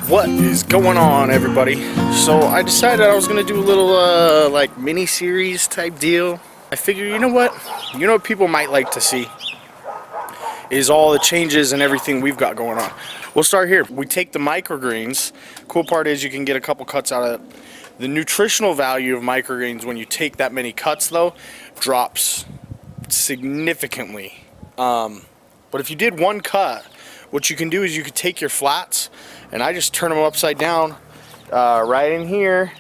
What is going on, everybody? So I decided I was gonna do a little like mini series type deal. I figured, you know what people might like to see is all the changes and everything we've got going on. We'll start here. We take the microgreens. Cool part is you can get a couple cuts out of it. The nutritional value of microgreens when you take that many cuts, though, drops significantly. But if you did one cut, what you can do is you could take your flats, and I just turn them upside down right in here,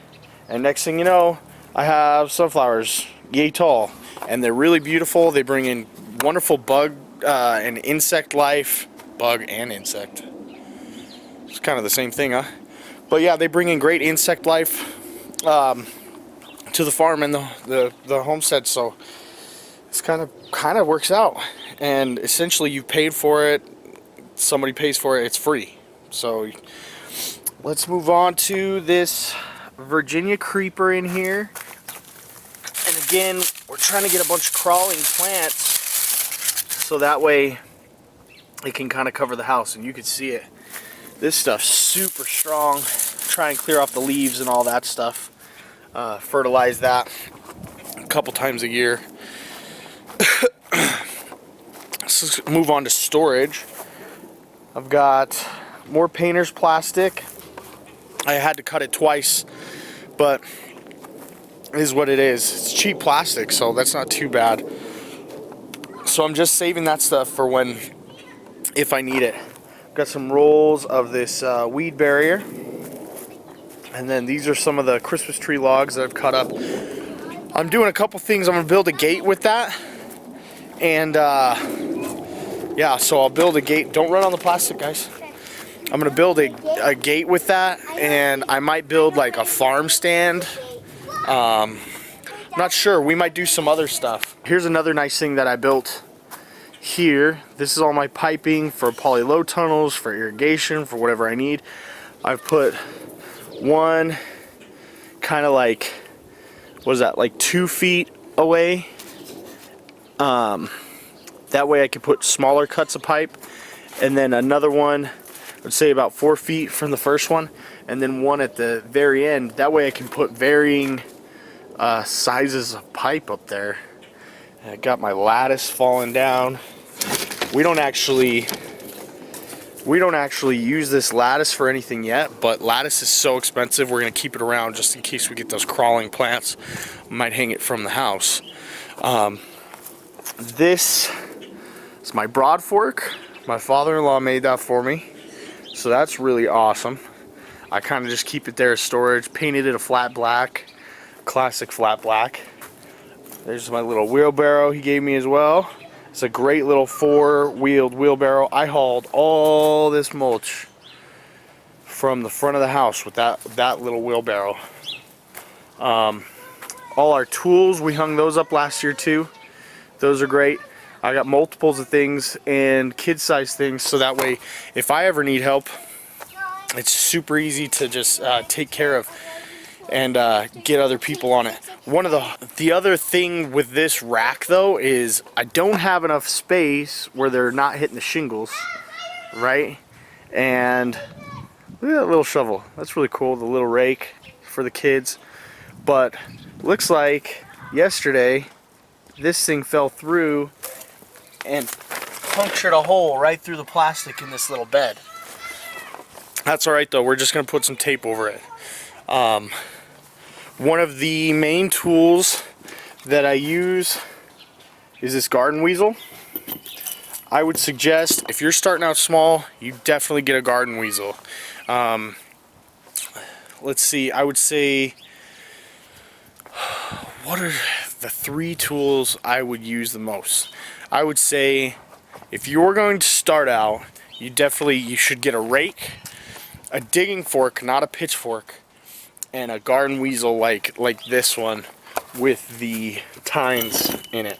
and next thing you know, I have sunflowers yay tall, and they're really beautiful. They bring in wonderful bug and insect life. Bug and insect. It's kind of the same thing, huh? But yeah, they bring in great insect life to the farm and the homestead, so it's kind of works out. And essentially, you've paid for it. Somebody pays for it. It's free. So let's move on to this Virginia creeper in here. And again, we're trying to get a bunch of crawling plants so that way it can kind of cover the house and you can see it. This stuff's super strong. Try and clear off the leaves and all that stuff. Fertilize that a couple times a year. Let's move on to storage. I've got more painter's plastic. I had to cut it twice, but it is what it is. It's cheap plastic, so that's not too bad. So I'm just saving that stuff for if I need it. Got some rolls of this weed barrier. And then these are some of the Christmas tree logs that I've cut up. I'm doing a couple things. I'm gonna build a gate with that. And yeah, so I'll build a gate. Don't run on the plastic, guys. I'm gonna build a gate with that, and I might build like a farm stand. I'm not sure. We might do some other stuff. Here's another nice thing that I built here. This is all my piping for poly low tunnels, for irrigation, for whatever I need. I've put one kind of like, what is that, like 2 feet away. That way I could put smaller cuts of pipe, and then another one, I'd say about 4 feet from the first one, and then one at the very end. That way I can put varying sizes of pipe up there. And I got my lattice falling down. We don't actually use this lattice for anything yet, but lattice is so expensive, we're gonna keep it around just in case we get those crawling plants. Might hang it from the house. This is my broad fork. My father-in-law made that for me, so that's really awesome. I kind of just keep it there as storage. Painted it a flat black, classic flat black. There's my little wheelbarrow he gave me as well. It's a great little 4-wheeled wheelbarrow. I hauled all this mulch from the front of the house with that little wheelbarrow. All our tools, we hung those up last year too. Those are great. I got multiples of things and kid-sized things, so that way if I ever need help, it's super easy to just take care of and get other people on it. One of the other thing with this rack though is I don't have enough space where they're not hitting the shingles, right? And look at that little shovel. That's really cool. The little rake for the kids. But looks like yesterday this thing fell through and punctured a hole right through the plastic in this little bed. That's alright though, we're just gonna put some tape over it. One of the main tools that I use is this garden weasel. I would suggest, if you're starting out small, you definitely get a garden weasel. Let's see, I would say, what are the 3 tools I would use the most? I would say, if you're going to start out, you should get a rake, a digging fork, not a pitchfork, and a garden weasel like this one with the tines in it.